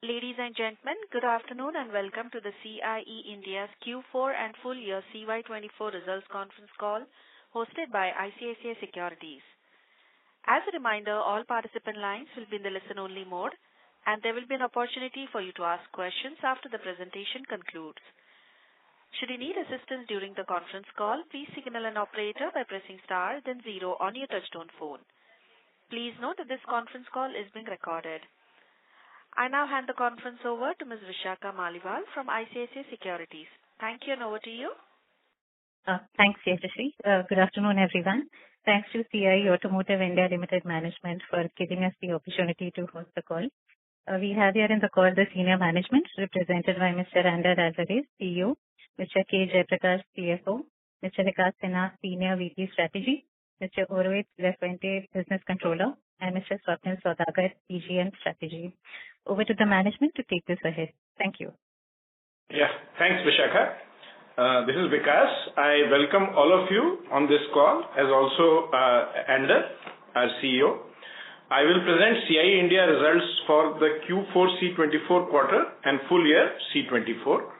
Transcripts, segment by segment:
Ladies and gentlemen, good afternoon and welcome to the CIE India's Q4 and full year CY24 results conference call hosted by ICICI Securities. As a reminder, all participant lines will be in the listen-only mode and there will be an opportunity for you to ask questions after the presentation concludes. Should you need assistance during the conference call, please signal an operator by pressing star then 0 on your touchtone phone. Please note that this conference call is being recorded. I now hand the conference over to Ms. Vishakha Maliwal from ICICI Securities. Thank you and over to you. Thanks, Yashasvi. Good afternoon, everyone. Thanks to CIE Automotive India Limited Management for giving us the opportunity to host the call. We have here in the call the senior management represented by Mr. Andar Alvarez, CEO, Mr. K. Jayaprakash, CFO, Mr. Vikas Sinha, Senior VP Strategy, Mr. Rohit Lefwente, Business Controller, and Mr. Swapnil Saudagar, PGM Strategy. Over to the management to take this ahead. Thank you. Yeah, thanks, Vishakha. This is Vikas. I welcome all of you on this call, as also Andar, our CEO. I will present CIE India results for the Q4 C24 quarter and full year C24.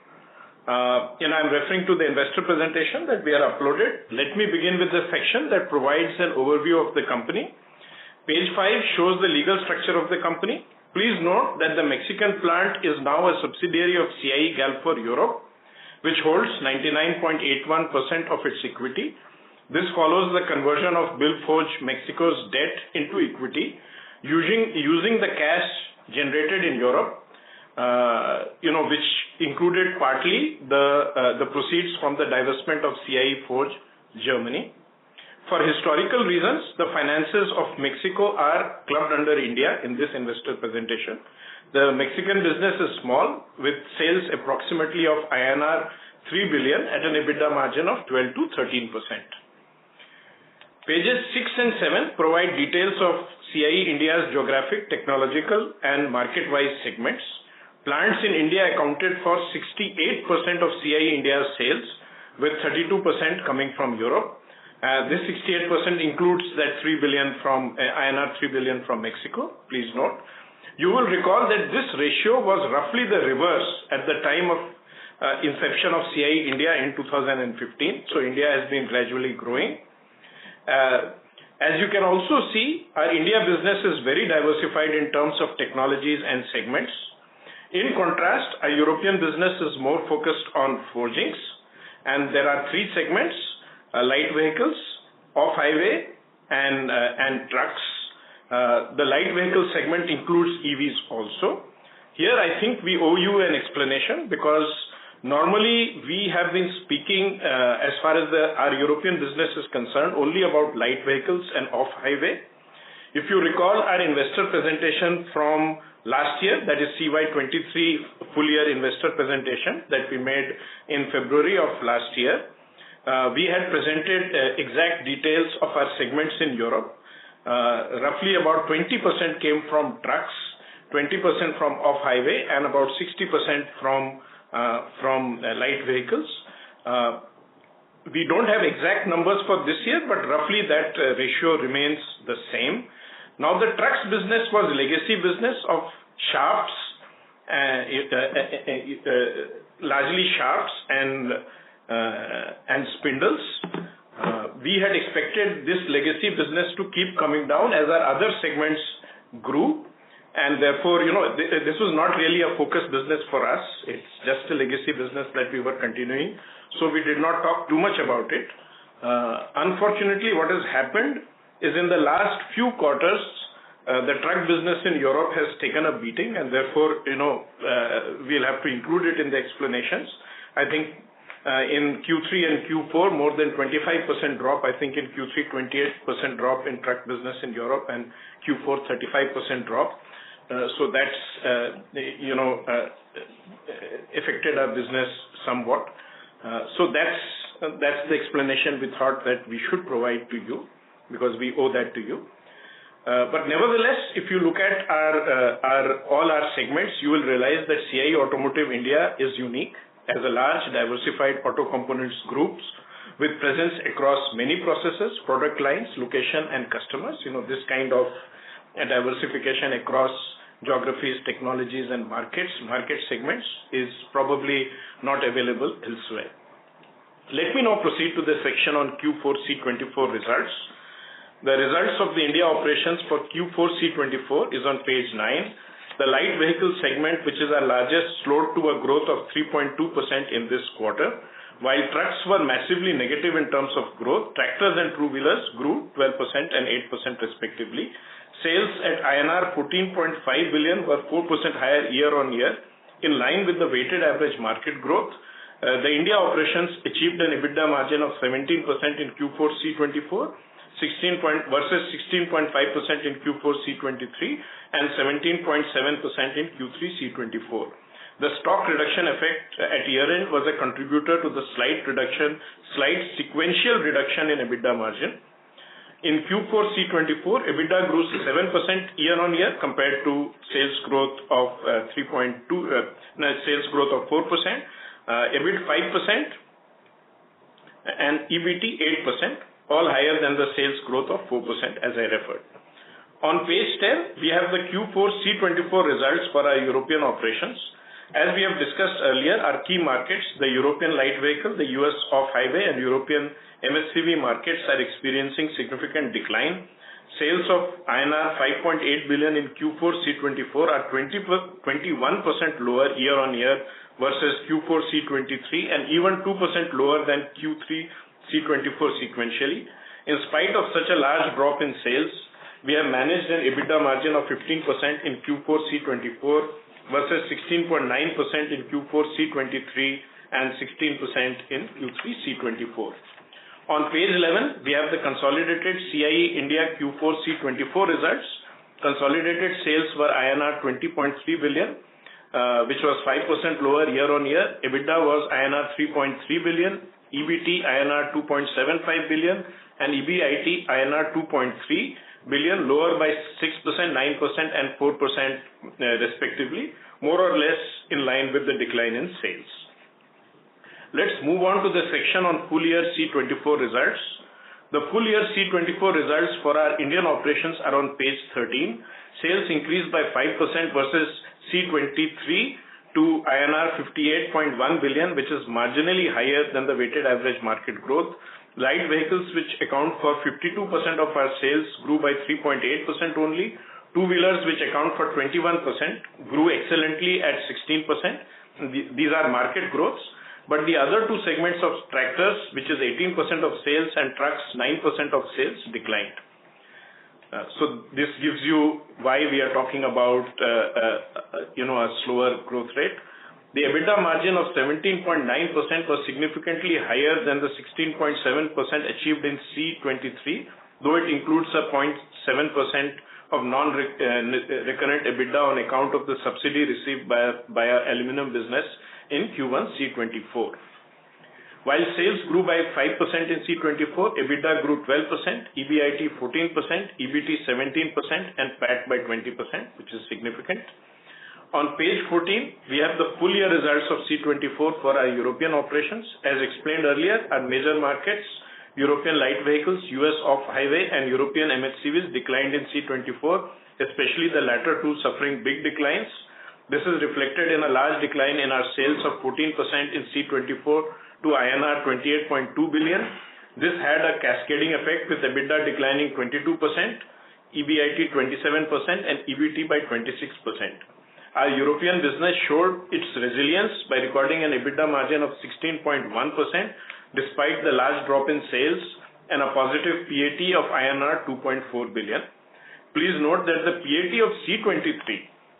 I'm referring to the investor presentation that we are uploaded. Let me begin with the section that provides an overview of the company. Page 5 shows the legal structure of the company. Please note that the Mexican plant is now a subsidiary of CIE Galfor Europe, which holds 99.81% of its equity. This follows the conversion of Bilforge Mexico's debt into equity using the cash generated in Europe, which included partly the proceeds from the divestment of CIE Forge Germany. For historical reasons, the finances of Mexico are clubbed under India in this investor presentation. The Mexican business is small, with sales approximately of INR 3 billion at an EBITDA margin of 12 to 13%. Pages 6 and 7 provide details of CIE India's geographic, technological, and market-wise segments. Plants in India accounted for 68% of CIE India's sales, with 32% coming from Europe. This 68% includes that 3 billion from INR 3 billion from Mexico. Please note. You will recall that this ratio was roughly the reverse at the time of inception of CIE India in 2015. So India has been gradually growing. As you can also see, our India business is very diversified in terms of technologies and segments. In contrast, our European business is more focused on forgings, and there are 3 segments: light vehicles, off-highway, and trucks. The light vehicle segment includes EVs also. Here, I think we owe you an explanation because normally we have been speaking, as far as our European business is concerned, only about light vehicles and off-highway. If you recall our investor presentation from last year, that is CY23 full year investor presentation that we made in February of last year, we had presented exact details of our segments in Europe. Roughly about 20% came from trucks, 20% from off-highway, and about 60% from light vehicles. We don't have exact numbers for this year, but roughly that ratio remains the same. Now, the trucks business was legacy business of shafts, largely shafts and spindles. We had expected this legacy business to keep coming down as our other segments grew, and therefore, this was not really a focus business for us. It's just a legacy business that we were continuing, so we did not talk too much about it. Unfortunately, what has happened is in the last few quarters, the truck business in Europe has taken a beating, and therefore, we'll have to include it in the explanations. I think in Q3 and Q4, more than 25% drop. I think in Q3, 28% drop in truck business in Europe, and Q4, 35% drop. So that's, affected our business somewhat. So that's the explanation we thought that we should provide to you, because we owe that to you. But nevertheless, if you look at all our segments, you will realize that CIE Automotive India is unique as a large diversified auto components groups with presence across many processes, product lines, location, and customers. This kind of diversification across geographies, technologies, and market segments is probably not available elsewhere. Let me now proceed to the section on Q4 C24 results. The results of the India operations for Q4 C24 is on page 9. The light vehicle segment, which is our largest, slowed to a growth of 3.2% in this quarter. While trucks were massively negative in terms of growth, tractors and two-wheelers grew 12% and 8% respectively. Sales at INR 14.5 billion were 4% higher year-on-year, in line with the weighted average market growth. The India operations achieved an EBITDA margin of 17% in Q4 C24, versus 16.5% in Q4 C23 and 17.7% in Q3 C24. The stock reduction effect at year-end was a contributor to the slight sequential reduction in EBITDA margin. In Q4 C24, EBITDA grew 7% year-on-year compared to sales growth of 4%, EBIT 5%, and EBT 8%, all higher than the sales growth of 4%, as I referred. On page 10, we have the Q4 C24 results for our European operations. As we have discussed earlier, our key markets, the European light vehicle, the US off-highway, and European MHCV markets are experiencing significant decline. Sales of INR 5.8 billion in Q4 C24 are 21% lower year-on-year versus Q4 C23 and even 2% lower than Q3 C24 sequentially. In spite of such a large drop in sales, we have managed an EBITDA margin of 15% in Q4 C24 versus 16.9% in Q4 C23 and 16% in Q3 C24. On page 11, we have the consolidated CIE India Q4 C24 results. Consolidated sales were INR 20.3 billion, which was 5% lower year-on-year. EBITDA was INR 3.3 billion, EBT INR 2.75 billion, and EBIT INR 2.3 billion, lower by 6%, 9% and 4% respectively, more or less in line with the decline in sales. Let's move on to the section on full year C24 results. The full year C24 results for our Indian operations are on page 13. Sales increased by 5% versus C23 to INR 58.1 billion, which is marginally higher than the weighted average market growth. Light vehicles, which account for 52% of our sales, grew by 3.8% only. Two-wheelers, which account for 21%, grew excellently at 16%. These are market growths. But the other two segments of tractors, which is 18% of sales, and trucks, 9% of sales, declined. So this gives you why we are talking about a slower growth rate. The EBITDA margin of 17.9% was significantly higher than the 16.7% achieved in C23, though it includes a 0.7% of non-recurrent EBITDA on account of the subsidy received by our aluminum business in Q1 C24. While sales grew by 5% in C24, EBITDA grew 12%, EBIT 14%, EBT 17%, and PAT by 20%, which is significant. On page 14, we have the full year results of C24 for our European operations. As explained earlier, our major markets, European light vehicles, US off-highway, and European MHCVs declined in C24, especially the latter two suffering big declines. This is reflected in a large decline in our sales of 14% in C24 to INR 28.2 billion. This had a cascading effect with EBITDA declining 22%, EBIT 27%, and EBT by 26%. Our European business showed its resilience by recording an EBITDA margin of 16.1% despite the large drop in sales and a positive PAT of INR 2.4 billion. Please note that the PAT of C23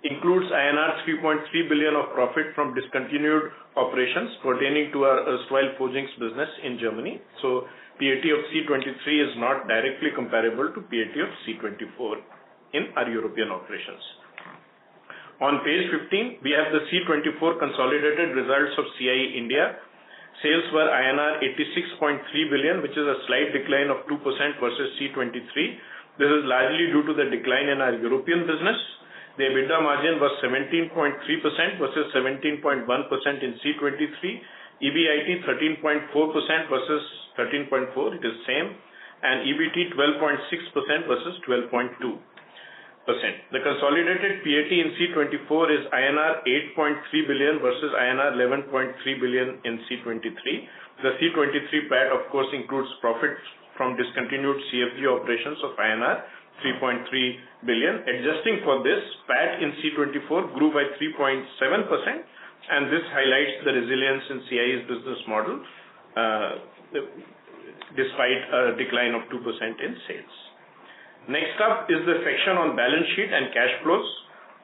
includes INR 3.3 billion of profit from discontinued operations pertaining to our erstwhile forgings business in Germany. So PAT of C23 is not directly comparable to PAT of C24 in our European operations. On page 15, we have the C24 consolidated results of CIE India. Sales were INR 86.3 billion, which is a slight decline of 2% versus C23. This is largely due to the decline in our European business. The EBITDA margin was 17.3% versus 17.1% in C23. EBIT 13.4% versus 13.4%, it is same. And EBT 12.6% versus 12.2%. The consolidated PAT in C24 is INR 8.3 billion versus INR 11.3 billion in C23. The C23 PAT, of course, includes profits from discontinued CFG operations of INR 3.3 billion. Adjusting for this, PAT in C24 grew by 3.7%, and this highlights the resilience in CIE's business model despite a decline of 2% in sales. Next up is the section on balance sheet and cash flows.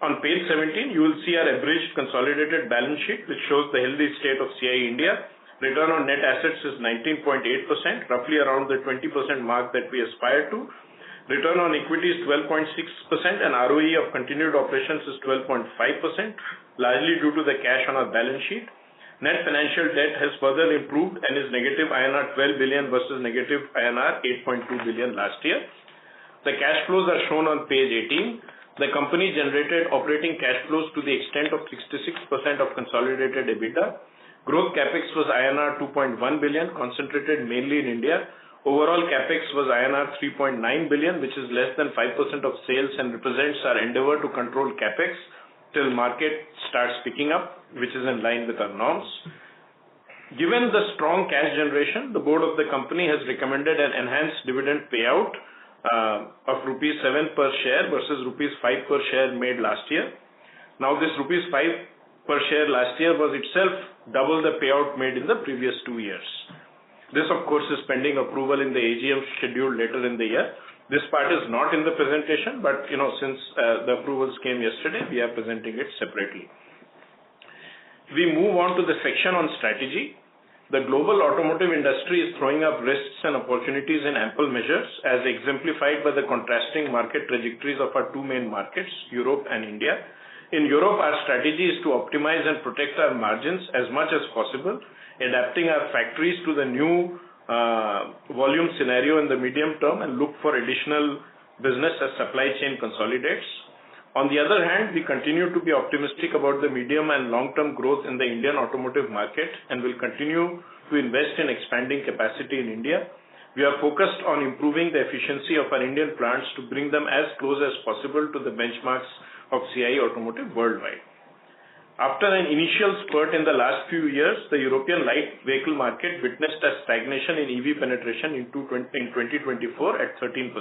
On page 17, you will see our abridged consolidated balance sheet, which shows the healthy state of CIE India. Return on net assets is 19.8%, roughly around the 20% mark that we aspire to. Return on equity is 12.6%, and ROE of continued operations is 12.5%, largely due to the cash on our balance sheet. Net financial debt has further improved and is negative INR 12 billion versus negative INR 8.2 billion last year. The cash flows are shown on page 18. The company generated operating cash flows to the extent of 66% of consolidated EBITDA. Growth capex was INR 2.1 billion, concentrated mainly in India. Overall capex was INR 3.9 billion, which is less than 5% of sales and represents our endeavor to control capex till market starts picking up, which is in line with our norms. Given the strong cash generation, the board of the company has recommended an enhanced dividend payout of rupees 7 per share versus rupees 5 per share made last year. Now, this rupees 5 per share last year was itself double the payout made in the previous 2 years. This, of course, is pending approval in the AGM scheduled later in the year. This part is not in the presentation, but since the approvals came yesterday, we are presenting it separately. We move on to the section on strategy. The global automotive industry is throwing up risks and opportunities in ample measures, as exemplified by the contrasting market trajectories of our two main markets, Europe and India. In Europe, our strategy is to optimize and protect our margins as much as possible, adapting our factories to the new volume scenario in the medium term and look for additional business as supply chain consolidates. On the other hand, we continue to be optimistic about the medium and long-term growth in the Indian automotive market and will continue to invest in expanding capacity in India. We are focused on improving the efficiency of our Indian plants to bring them as close as possible to the benchmarks of CIE Automotive worldwide. After an initial spurt in the last few years, the European light vehicle market witnessed a stagnation in EV penetration in 2024 at 13%.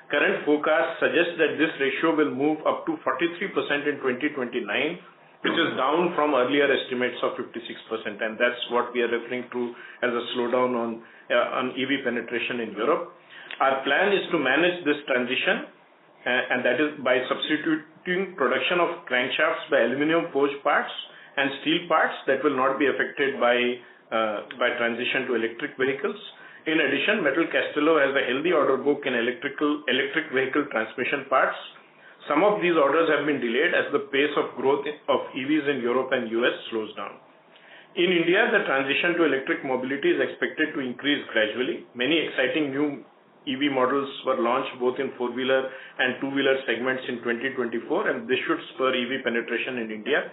Current forecasts suggest that this ratio will move up to 43% in 2029, which is down from earlier estimates of 56%, and that's what we are referring to as a slowdown on EV penetration in Europe. Our plan is to manage this transition, and that is by substituting production of crankshafts by aluminum forged parts and steel parts that will not be affected by transition to electric vehicles. In addition, Metal Castello has a healthy order book in electric vehicle transmission parts. Some of these orders have been delayed as the pace of growth of EVs in Europe and US slows down. In India, the transition to electric mobility is expected to increase gradually. Many exciting new EV models were launched both in four-wheeler and two-wheeler segments in 2024, and this should spur EV penetration in India.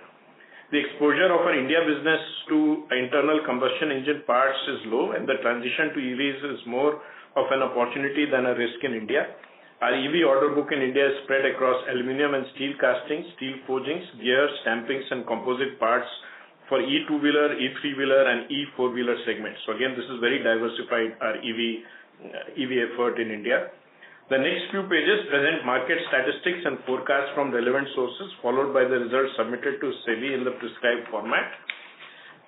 The exposure of our India business to internal combustion engine parts is low, and the transition to EVs is more of an opportunity than a risk in India. Our EV order book in India is spread across aluminum and steel castings, steel forgings, gears, stampings, and composite parts for E2-wheeler, E3-wheeler, and E4-wheeler segments. So again, this is very diversified, our EV effort in India. The next few pages present market statistics and forecasts from relevant sources, followed by the results submitted to SEBI in the prescribed format.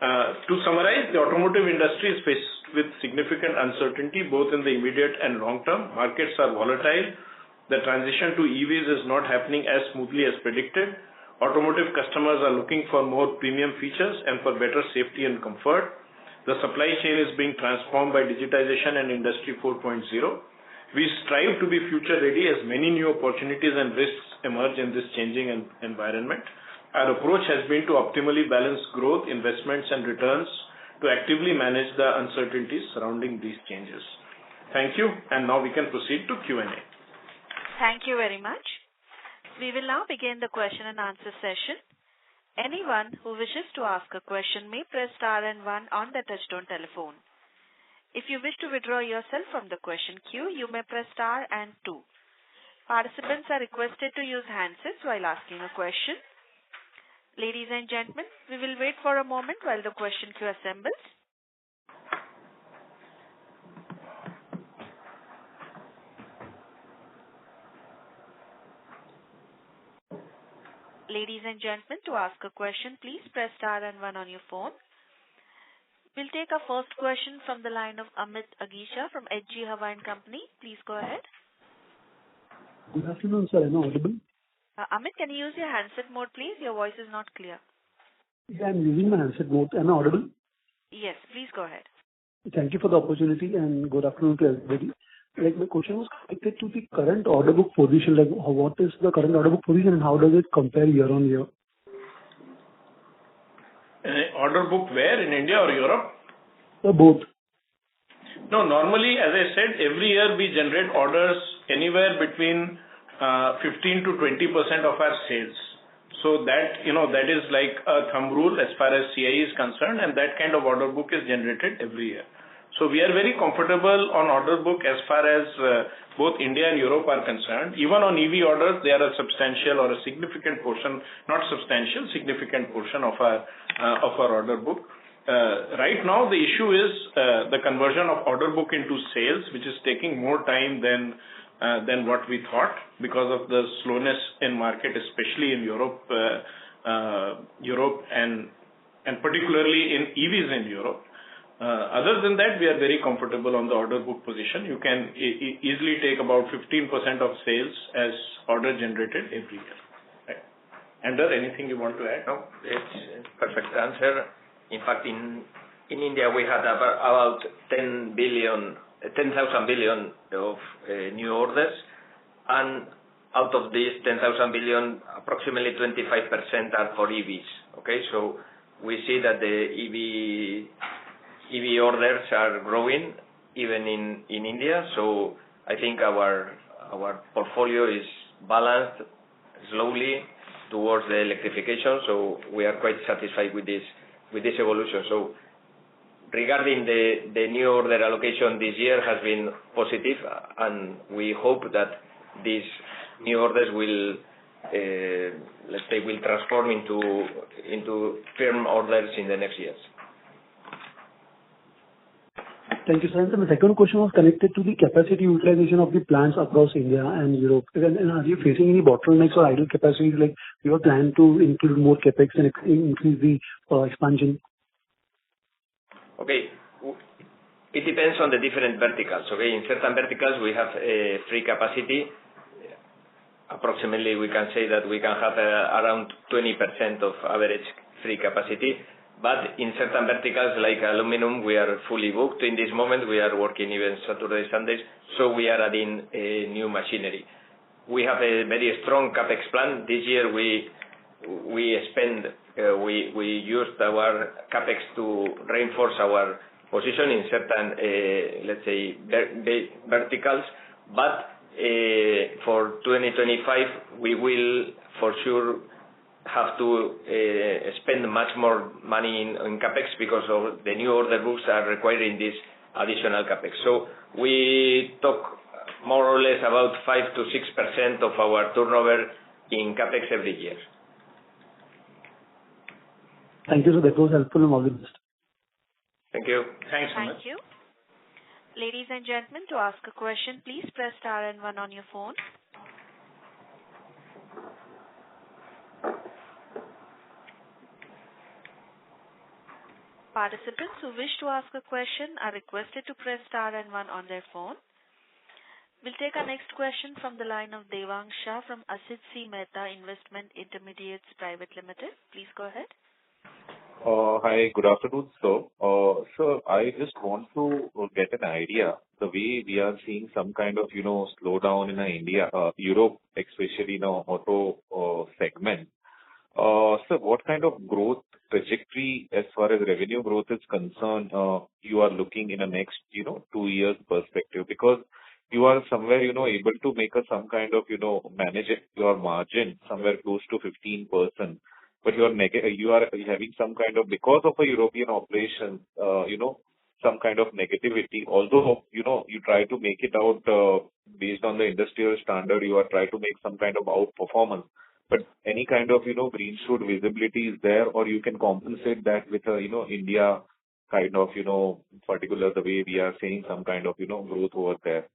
To summarize, the automotive industry is faced with significant uncertainty both in the immediate and long term. Markets are volatile. The transition to EVs is not happening as smoothly as predicted. Automotive customers are looking for more premium features and for better safety and comfort. The supply chain is being transformed by digitization and Industry 4.0. We strive to be future ready as many new opportunities and risks emerge in this changing environment. Our approach has been to optimally balance growth, investments, and returns to actively manage the uncertainties surrounding these changes. Thank you, and now we can proceed to Q&A. Thank you very much. We will now begin the question and answer session. Anyone who wishes to ask a question may press star and 1 on the touchtone telephone. If you wish to withdraw yourself from the question queue, you may press star and 2. Participants are requested to use handsets while asking a question. Ladies and gentlemen, we will wait for a moment while the question queue assembles. Ladies and gentlemen, to ask a question, please press star and one on your phone. We'll take our first question from the line of Amit Agisha from HG Hawa & Company. Please go ahead. Good afternoon, sir. Am I audible? Amit, can you use your handset mode, please? Your voice is not clear. Yeah, I'm using my handset mode. Am I audible? Yes, please go ahead. Thank you for the opportunity and good afternoon to everybody. My question was connected to the current order book position. What is the current order book position and how does it compare year on year? Order book where? In India or Europe? Both. No, normally, as I said, every year we generate orders anywhere between 15 to 20% of our sales. So that is like a thumb rule as far as CIE is concerned, and that kind of order book is generated every year. So we are very comfortable on order book as far as both India and Europe are concerned. Even on EV orders, they are a substantial or a significant portion, not substantial, significant portion of our order book. Right now, the issue is the conversion of order book into sales, which is taking more time than what we thought because of the slowness in market, especially in Europe and particularly in EVs in Europe. Other than that, we are very comfortable on the order book position. You can easily take about 15% of sales as order generated every year. Right. Ander, anything you want to add? No, it's perfect answer. In fact, in India, we had about 10,000 billion of new orders, and out of these 10,000 billion, approximately 25% are for EVs. Okay, so we see that the EV orders are growing even in India. So I think our portfolio is balanced slowly towards the electrification. So we are quite satisfied with this evolution. So regarding the new order allocation this year has been positive, and we hope that these new orders will, will transform into firm orders in the next years. Thank you, sir. And the second question was connected to the capacity utilization of the plants across India and Europe. And are you facing any bottlenecks or idle capacities, like your plan to include more capex and increase the expansion? Okay. It depends on the different verticals. Okay, in certain verticals we have free capacity. Approximately, we can say that we can have around 20% of average free capacity. But in certain verticals like aluminum, we are fully booked. In this moment, we are working even Saturday, Sundays, so we are adding new machinery. We have a very strong capex plan. This year we used our capex to reinforce our position in certain, verticals. But for 2025, we will for sure have to spend much more money in capex because of the new order books are requiring this additional capex. So we talk more or less about 5 to 6% of our turnover in capex every year. Thank you, sir. That was helpful and all the best. Thank you. Thanks so much. Thank you. Ladies and gentlemen, to ask a question, please press star and one on your phone. Participants who wish to ask a question are requested to press star and one on their phone. We'll take our next question from the line of Devang Shah from Asit C. Mehta Investment Intermediates Private Limited. Please go ahead. Hi, good afternoon, sir. Sir, I just want to get an idea, the way we are seeing some kind of, slowdown in India, Europe, especially in auto segment. Sir, what kind of growth trajectory as far as revenue growth is concerned, you are looking in the next, 2 years perspective? Because you are somewhere, able to make some kind of, manage your margin somewhere close to 15%. But you are having some kind of, because of a European operation, some kind of negativity. Although, you try to make it out based on the industrial standard, you are trying to make some kind of outperformance. But any kind of, green shoot visibility is there, or you can compensate that with India kind of, particular the way we are seeing some kind of, growth over there.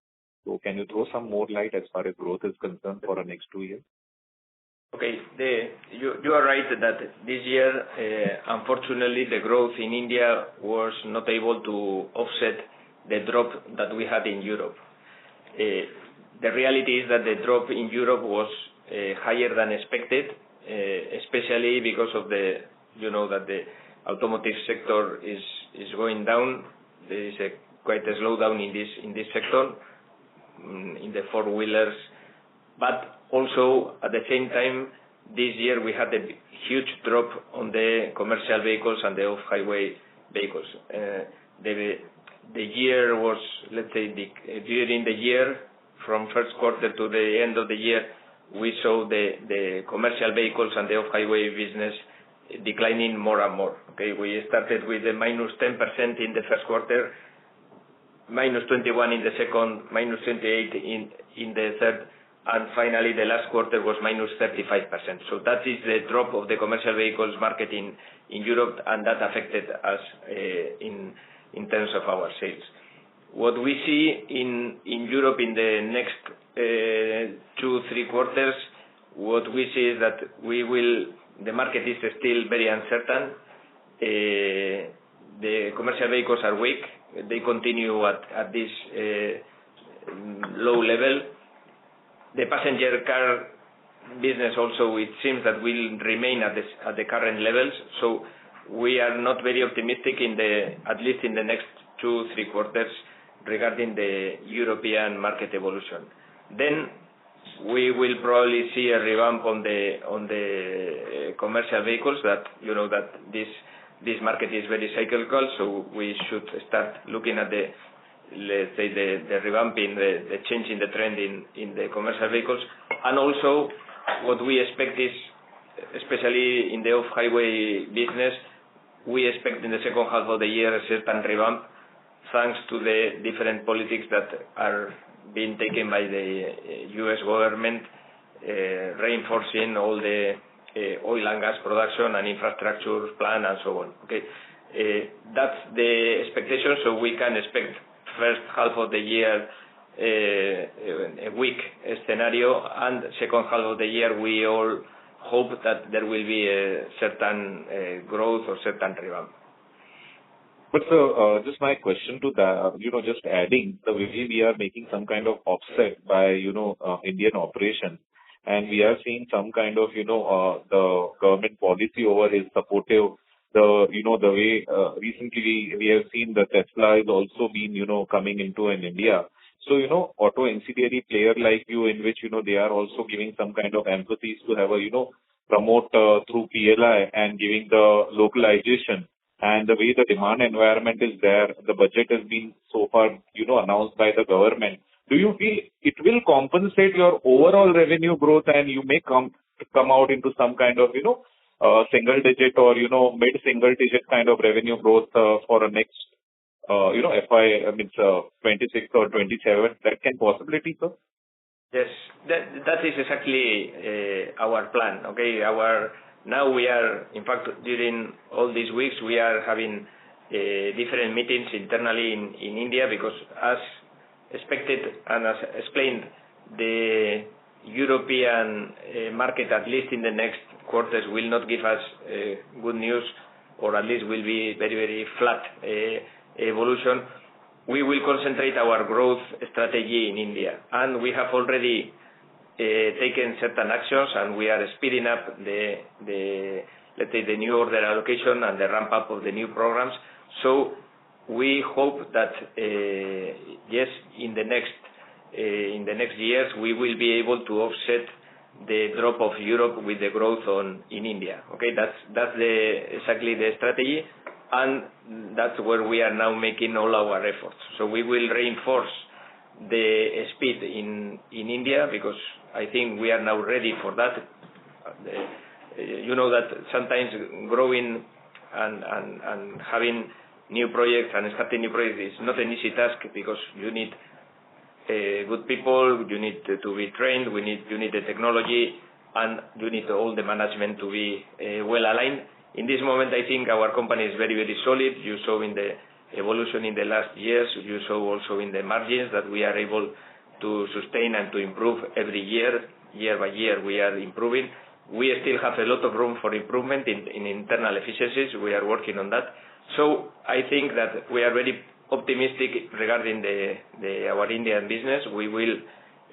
So can you throw some more light as far as growth is concerned for the next 2 years? Okay, you are right that this year, unfortunately, the growth in India was not able to offset the drop that we had in Europe. The reality is that the drop in Europe was higher than expected, especially because of that the automotive sector is going down. There is quite a slowdown in this sector, in the four-wheelers. But also, at the same time, this year we had a huge drop on the commercial vehicles and the off-highway vehicles. The year was, let's say, during the year, from first quarter to the end of the year, we saw the commercial vehicles and the off-highway business declining more and more. Okay, we started with a -10% in the first quarter, -21 in the second, -28 in the third, and finally the last quarter was -35%. So that is the drop of the commercial vehicles market in Europe, and that affected us in terms of our sales. What we see in Europe in the next 2-3 quarters, what we see is that the market is still very uncertain. The commercial vehicles are weak. They continue at this low level. The passenger car business also, it seems that will remain at the current levels. So we are not very optimistic at least in the next 2-3 quarters regarding the European market evolution. Then we will probably see a revamp on the commercial vehicles. That that this market is very cyclical, so we should start looking at let's say the revamping, the change in the trend in the commercial vehicles. And also what we expect is, especially in the off-highway business, we expect in the second half of the year a certain revamp, thanks to the different politics that are being taken by the U.S. government, reinforcing all the oil and gas production and infrastructure plan and so on. Okay, that's the expectation. So we can expect first half of the year a weak scenario, and second half of the year we all hope that there will be a certain growth or certain revamp. But just my question to that, just adding, the way we are making some kind of offset by, Indian operation, and we are seeing some kind of, the government policy over is supportive. The way recently we have seen the Tesla is also been, coming into in India. So, auto ancillary player like you, in which, they are also giving some kind of emphasis to have a, promote through PLI and giving the localization. And the way the demand environment is there, the budget has been so far, announced by the government. Do you feel it will compensate your overall revenue growth, and you may come out into some kind of, single digit or, mid-single digit kind of revenue growth for the next, FY, 26 or 27? That can possibility, sir? Yes, that is exactly our plan. Okay, now we are, in fact, during all these weeks, we are having different meetings internally in India, because as expected and as explained, the European market, at least in the next quarters, will not give us good news, or at least will be very, very flat evolution. We will concentrate our growth strategy in India, and we have already taken certain actions, and we are speeding up let's say the new order allocation and the ramp up of the new programs. So we hope that yes, in the next years we will be able to offset the drop of Europe with the growth in India. Okay, that's exactly the strategy, and that's where we are now making all our efforts. So we will reinforce the speed in India, because I think we are now ready for that. That sometimes growing and having new projects and starting new projects is not an easy task because you need good people, you need to be trained, you need the technology, and you need all the management to be well aligned. In this moment, I think our company is very, very solid. You saw in the evolution in the last years, you saw also in the margins that we are able to sustain and to improve every year. Year by year, we are improving. We still have a lot of room for improvement in internal efficiencies. We are working on that. So I think that we are very optimistic regarding our Indian business. We will,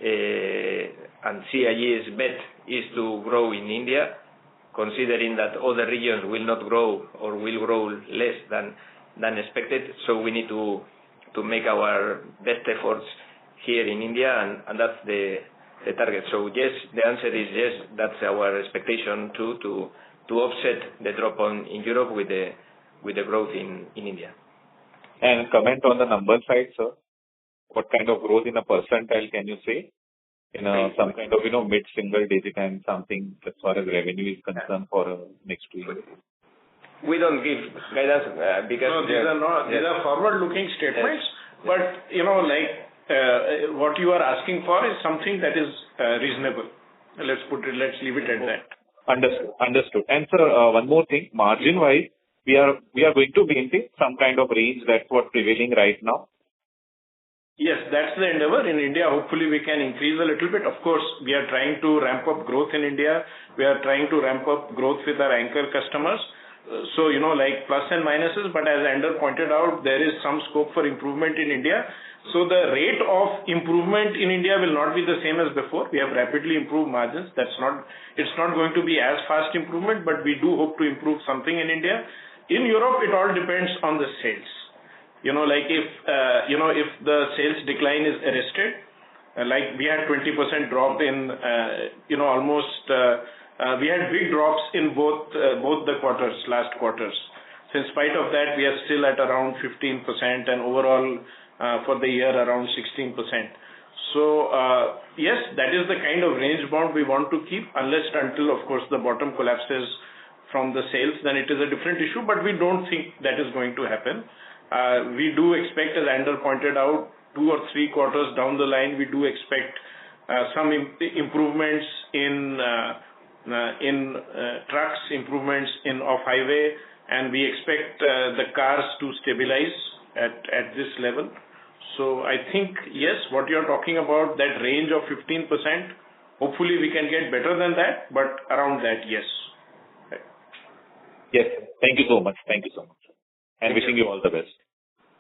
and CIE's bet is to grow in India, considering that other regions will not grow or will grow less than expected. So we need to make our best efforts here in India, and that's the target. So yes, the answer is yes. That's our expectation to offset the drop in Europe with the growth in India. And comment on the number side, sir. What kind of growth in a percentile can you say? In some kind of mid-single digit and something as far as revenue is concerned for next 2 years. We don't give guidance because no, these are forward-looking statements. Yes. But what you are asking for is something that is reasonable. Let's leave it at that. Understood. And sir, one more thing, margin-wise, we are going to maintain some kind of range. That's what prevailing right now. Yes, that's the endeavor. In India, hopefully we can increase a little bit. Of course, we are trying to ramp up growth in India. We are trying to ramp up growth with our anchor customers. So, plus and minuses, but as Ander pointed out, there is some scope for improvement in India. So the rate of improvement in India will not be the same as before. We have rapidly improved margins. It's not going to be as fast improvement, but we do hope to improve something in India. In Europe, it all depends on the sales. If the sales decline is arrested, like we had 20% drop in, we had big drops in both the last quarters. So in spite of that, we are still at around 15% and overall for the year around 16%. So yes, that is the kind of range bound we want to keep until of course the bottom collapses from the sales, then it is a different issue, but we don't think that is going to happen. We do expect, as Ander pointed out, 2 or 3 quarters down the line, we do expect some improvements in trucks, improvements in off-highway, and we expect the cars to stabilize at this level. So I think, yes, what you're talking about, that range of 15%, hopefully we can get better than that, but around that, yes. Yes, thank you so much. And wishing you all the best.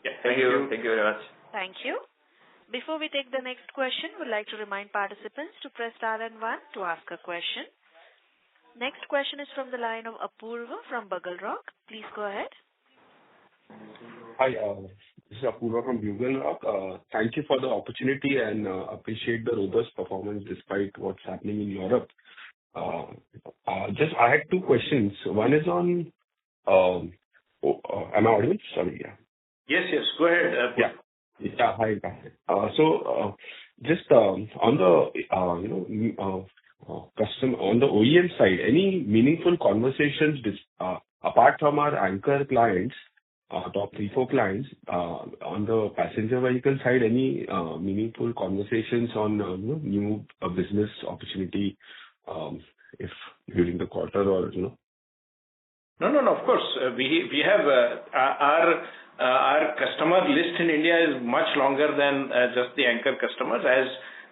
Yeah, thank you. Thank you very much. Thank you. Before we take the next question, we'd like to remind participants to press star and 1 to ask a question. Next question is from the line of Apurva from Bugle Rock. Please go ahead. Hi, this is Apurva from Bugle Rock. Thank you for the opportunity and appreciate the robust performance despite what's happening in Europe. I had 2 questions. One is on, am I audible? Sorry, yeah. Yes, go ahead. Yeah, hi. So, just on the on the OEM side, any meaningful conversations apart from our anchor clients, top 3-4 clients, on the passenger vehicle side, any meaningful conversations on new business opportunity, if during the quarter or No, of course. We have our customer list in India is much longer than just the anchor customers. As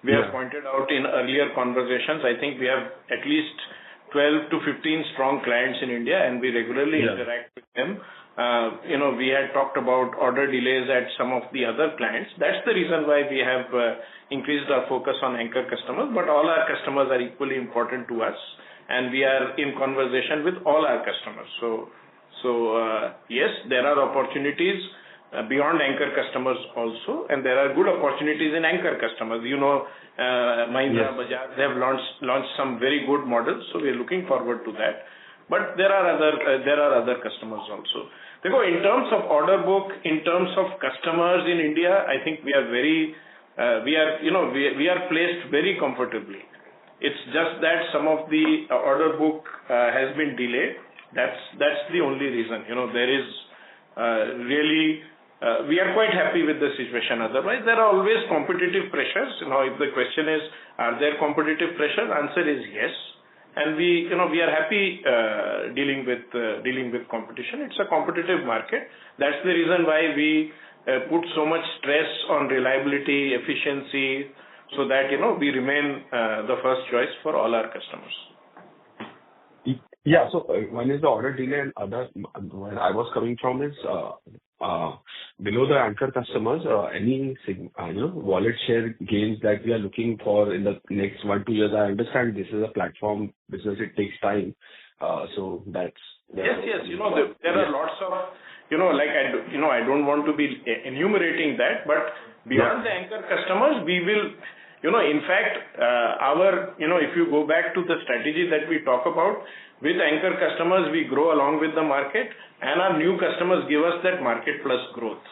we have pointed out in earlier conversations, I think we have at least 12 to 15 strong clients in India, and we regularly interact with them. We had talked about order delays at some of the other clients. That's the reason why we have increased our focus on anchor customers, but all our customers are equally important to us, and we are in conversation with all our customers. So yes, there are opportunities beyond anchor customers also, and there are good opportunities in anchor customers. Mahindra, Bajaj, they have launched some very good models, so we are looking forward to that. But there are other customers also. In terms of order book, in terms of customers in India, I think we are placed very comfortably. It's just that some of the order book has been delayed. That's the only reason. There is really, we are quite happy with the situation. Otherwise, there are always competitive pressures. If the question is, are there competitive pressure? Answer is yes. And we are happy dealing with competition. It's a competitive market. That's the reason why we put so much stress on reliability, efficiency, so that we remain the first choice for all our customers. Yeah. So one is the order delay, and other where I was coming from is below the anchor customers, any wallet share gains that we are looking for in the next 1-2 years. I understand this is a platform business; it takes time. So that's yes. There are lots of I don't want to be enumerating that, but beyond the anchor customers, we will. In fact, if you go back to the strategy that we talk about, with anchor customers, we grow along with the market, and our new customers give us that market plus growth.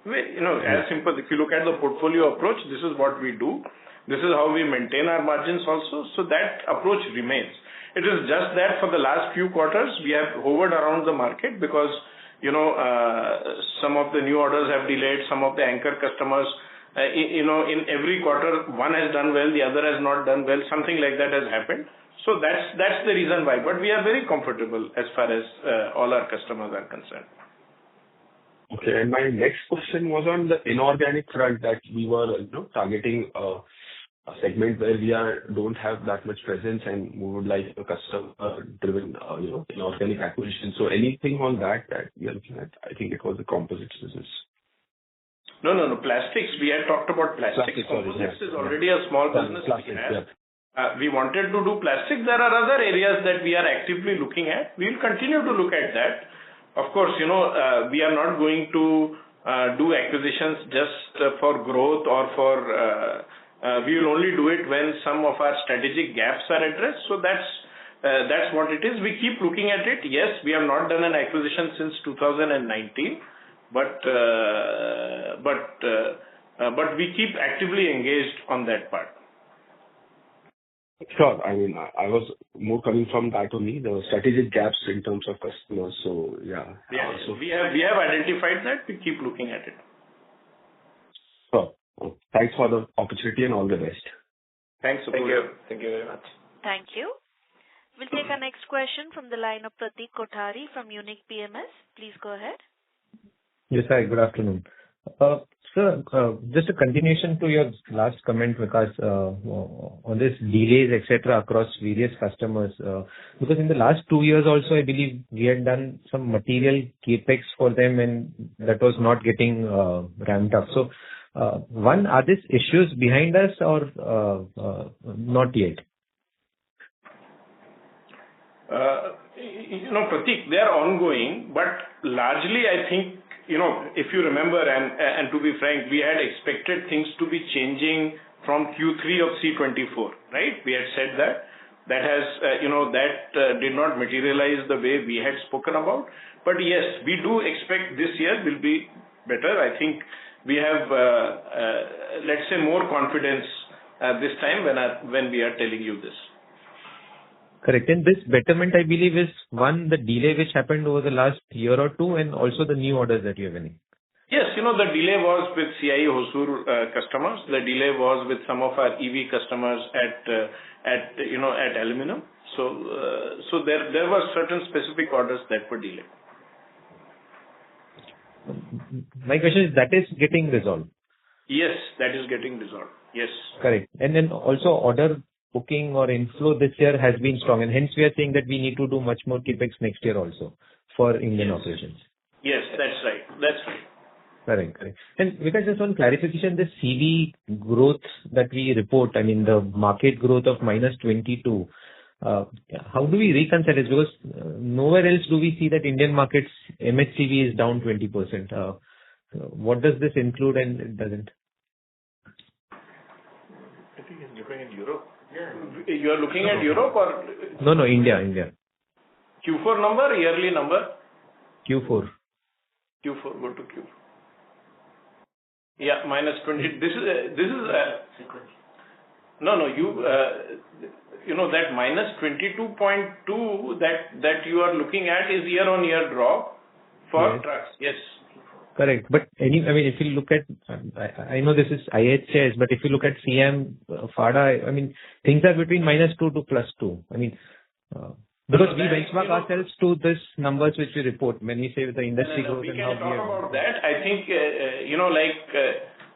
As simple, if you look at the portfolio approach, this is what we do. This is how we maintain our margins also. So that approach remains. It is just that for the last few quarters, we have hovered around the market because, some of the new orders have delayed, some of the anchor customers, in every quarter, one has done well, the other has not done well, something like that has happened. So that's the reason why. But we are very comfortable as far as all our customers are concerned. Okay. And my next question was on the inorganic front, that we were targeting a segment where we don't have that much presence, and we would like a customer-driven inorganic acquisition. So anything on that we are looking at? I think it was the composites business. No. Plastics. We had talked about plastics. Composites is already a small business. We wanted to do plastics. There are other areas that we are actively looking at. We will continue to look at that. Of course, we are not going to do acquisitions just for growth or for. We will only do it when some of our strategic gaps are addressed. So that's what it is. We keep looking at it. Yes, we have not done an acquisition since 2019, but we keep actively engaged on that part. Sure. I mean, I was more coming from that only, the strategic gaps in terms of customers. So, yeah. Yeah. So we have identified that. We keep looking at it. Sure. Thanks for the opportunity and all the best. Thanks. Thank you. Thank you very much. Thank you. We'll take our next question from the line of Pratik Kothari from Unique PMS. Please go ahead. Yes, hi. Good afternoon. Sir, just a continuation to your last comment, Vikas, on this delays, etc., across various customers. Because in the last 2 years also, I believe we had done some material capex for them, and that was not getting ramped up. So, one, are these issues behind us or not yet? Pratik, they are ongoing, but largely, I think, if you remember, and to be frank, we had expected things to be changing from Q3 of C24, right? We had said that. That has, that did not materialize the way we had spoken about. But yes, we do expect this year will be better. I think we have, let's say, more confidence this time when we are telling you this. Correct. And this betterment, I believe, is one, the delay which happened over the last year or two, and also the new orders that you are winning. Yes, the delay was with CIE Hosur customers. The delay was with some of our EV customers at aluminum. So there were certain specific orders that were delayed. My question is, that is getting resolved? Yes, that is getting resolved. Yes. Correct. And then also order booking or inflow this year has been strong, and hence we are saying that we need to do much more capex next year also for Indian operations. Yes, that's right. Correct. And because just one clarification, the CV growth that we report, I mean the market growth of -22, how do we reconcile it? Because nowhere else do we see that Indian markets MHCV is down 20%. What does this include and it doesn't? I think it's looking at Europe. Yeah. You are looking at Europe or? No, India. Q4 number, yearly number? Q4. Go to Q4. Yeah, -20. This is no. That -22.2 that you are looking at is year-on-year drop, For Yes. trucks, yes. Correct. But if you look at, I know this is IHS, but if you look at CM, FADA, things are between -2 to +2. Because we benchmark ourselves to this numbers which we report when we say the industry growth and how we can are. talk about that. I think,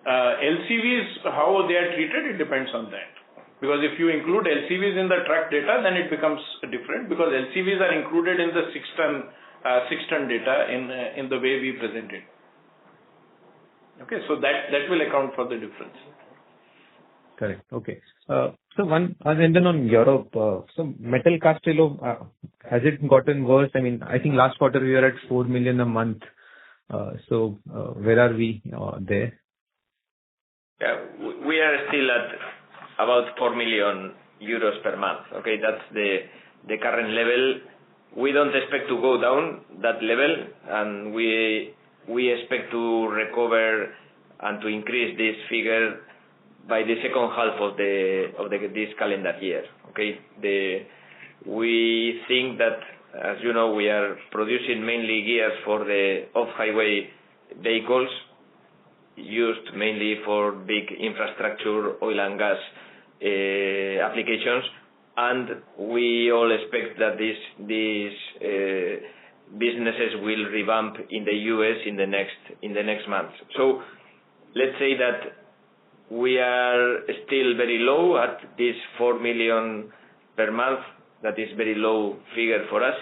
LCVs, how they are treated, it depends on that. Because if you include LCVs in the truck data, then it becomes different because LCVs are included in the 6-ton data in the way we present it. Okay, so that will account for the difference. Correct. Okay. And then on Europe, so metal Castillo, has it gotten worse? I think last quarter we were at 4 million a month. Where are we there? Yeah, we are still at about 4 million euros per month. Okay, that's the current level. We don't expect to go down that level, and we expect to recover and to increase this figure by the second half of this calendar year. Okay, we think that, as you know, we are producing mainly gears for the off-highway vehicles used mainly for big infrastructure, oil and gas applications, and we all expect that these businesses will revamp in the US in the next months. So let's say that we are still very low at this 4 million per month. That is very low figure for us,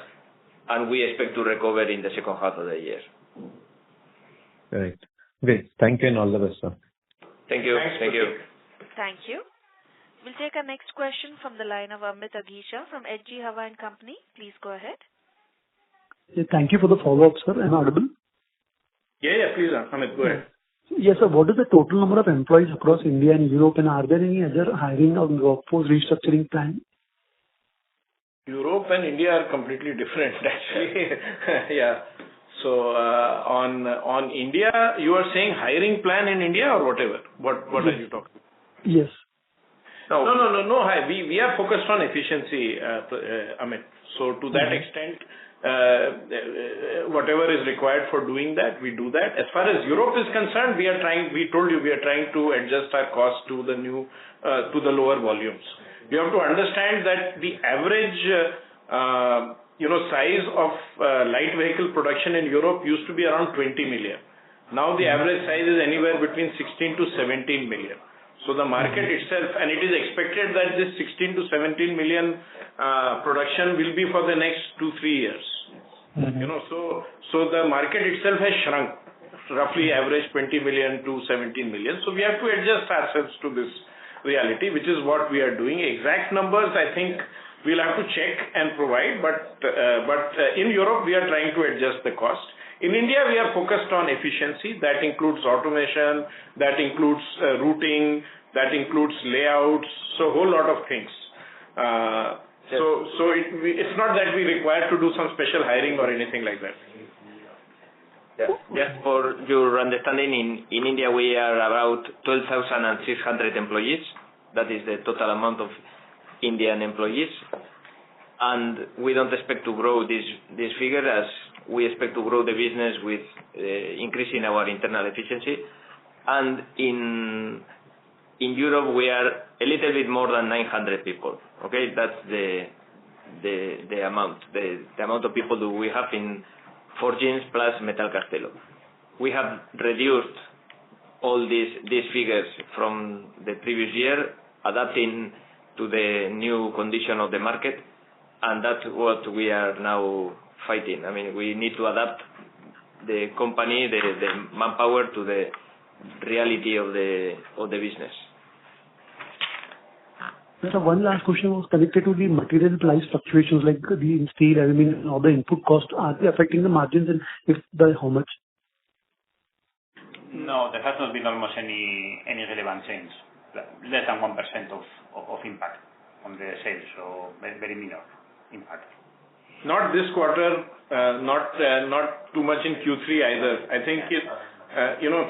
and we expect to recover in the second half of the year. Correct. Great. Thank you and all the best, sir. Thank you. Thank you. Thank you. We'll take our next question from the line of Amit Agisha from HG Hava and Company. Please go ahead. Thank you for the follow-up, sir. Am I audible? Yeah, please, Amit, go ahead. Yes, sir. What is the total number of employees across India and Europe, and are there any other hiring or workforce restructuring plan? Europe and India are completely different, actually. Yeah. So on India, you are saying hiring plan in India or whatever? What are you talking about? Yes. No. We are focused on efficiency, Amit. So to that extent, whatever is required for doing that, we do that. As far as Europe is concerned, we told you we are trying to adjust our cost to the lower volumes. You have to understand that the average size of light vehicle production in Europe used to be around 20 million. Now the average size is anywhere between 16 to 17 million. So the market itself, and it is expected that this 16 to 17 million production will be for the next 2-3 years. So the market itself has shrunk, roughly average 20 million to 17 million. So we have to adjust ourselves to this reality, which is what we are doing. Exact numbers, I think we'll have to check and provide, but in Europe we are trying to adjust the cost. In India, we are focused on efficiency. That includes automation, that includes routing, that includes layouts, so a whole lot of things. So it's not that we require to do some special hiring or anything like that. Yeah. Just for your understanding, in India we are about 12,600 employees. That is the total amount of Indian employees, and we don't expect to grow this figure, as we expect to grow the business with increasing our internal efficiency. And in Europe we are a little bit more than 900 people. Okay, that's the amount of people that we have in Forgings plus Metal Castello. We have reduced all these figures from the previous year, adapting to the new condition of the market, and that's what we are now fighting. We need to adapt the company, the manpower to the reality of the business. So one last question was connected to the material price fluctuations, like the steel, aluminum, and all the input costs. Are they affecting the margins, and if by how much? No, there has not been almost any relevant change. Less than 1% of impact on the sales, so very minor impact. Not this quarter, not too much in Q3 either. I think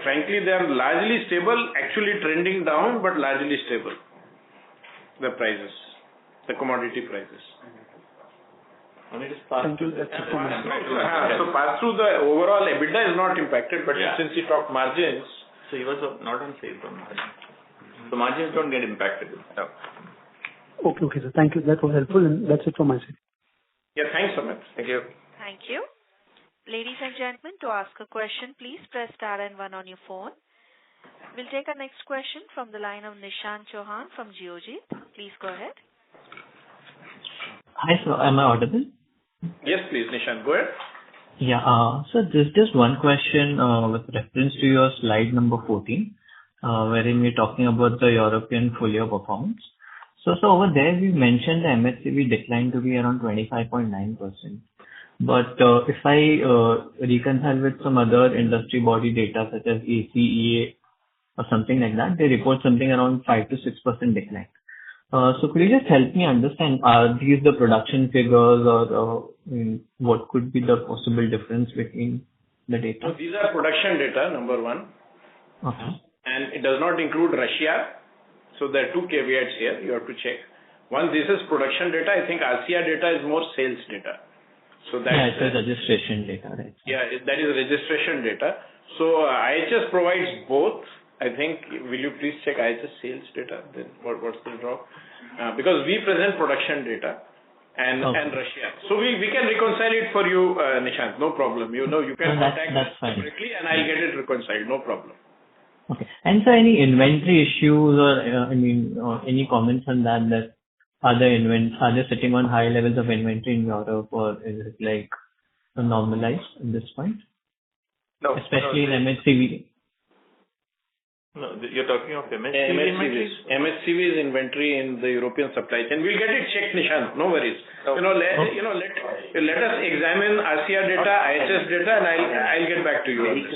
frankly, they are largely stable, actually trending down, but largely stable. The prices, the commodity prices. Only it is passed. Thank you. That's it from my side. So pass-through, the overall EBITDA is not impacted, but Yeah. since you talk margins. So he was not on sales on margin. So margins don't get impacted. No. Okay, sir. Thank you. That was helpful, and that's it from my side. Yeah, thanks so much. Thank you. Thank you. Ladies and gentlemen, to ask a question, please press star and one on your phone. We'll take our next question from the line of Nishant Chauhan from Geojit. Please go ahead. Hi, sir. Am I audible? Yes, please, Nishant, go ahead. Yeah. So there's just one question with reference to your slide number 14, wherein we're talking about the European full year performance. So over there, we mentioned the MHCV declined to be around 25.9%. But if I reconcile with some other industry body data such as CIE or something like that, they report something around 5 to 6% decline. So could you just help me understand, are these the production figures or what could be the possible difference between the So data? these are production data, number one. Okay. And it does not include Russia. So there are two caveats here you have to check. One, this is production data. I think RCR data is more sales data. So that's Yeah, it's a registration data, right? Yeah, that is registration data. So IHS provides both. I think, will you please check IHS sales data? Then what's the drop? Because we present production data and Russia. So we can reconcile it for you, Nishant. No problem. You can contact us directly and I'll get it reconciled. No problem. Okay. And so any inventory issues or any comments on that are they sitting on high levels of inventory in Europe, or is it like normalized at this point? No. Especially in MHCV. No, you're talking of MHCV. MHCV's inventory in the European supply chain. We'll get it checked, Nishant. No worries. No. Let us examine RCR data, IHS data, and I'll get back to you on this.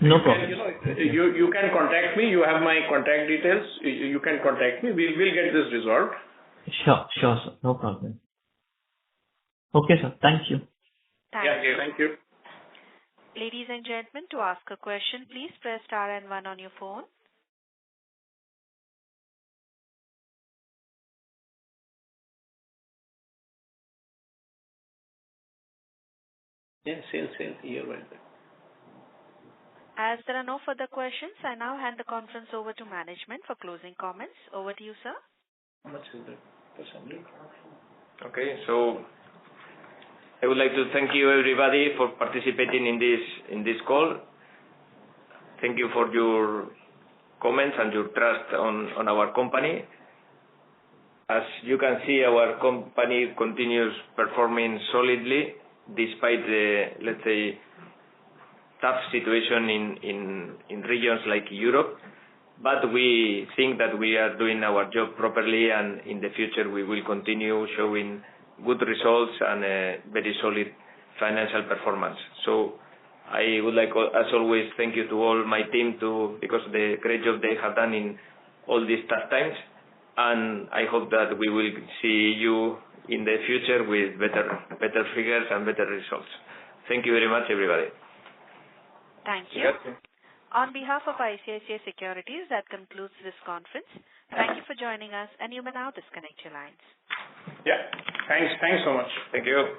No problem. You can contact me. You have my contact details. You can contact me. We'll get this resolved. Sure, sir. No problem. Okay, sir. Thank you. Thank you. Ladies and gentlemen, to ask a question, please press star and one on your phone. Yeah, sales year-wise. As there are no further questions, I now hand the conference over to management for closing comments. Over to you, sir. How much is the percentage? Okay, so I would like to thank you everybody for participating in this call. Thank you for your comments and your trust on our company. As you can see, our company continues performing solidly despite the, let's say, tough situation in regions like Europe. But we think that we are doing our job properly, and in the future we will continue showing good results and a very solid financial performance. So I would like, as always, thank you to all my team because the great job they have done in all these tough times. And I hope that we will see you in the future with better figures and better results. Thank you very much, everybody. Thank you. On behalf of ICICI Securities, that concludes this conference. Thank you for joining us, and you may now disconnect your lines. Yeah. Thanks so much. Thank you.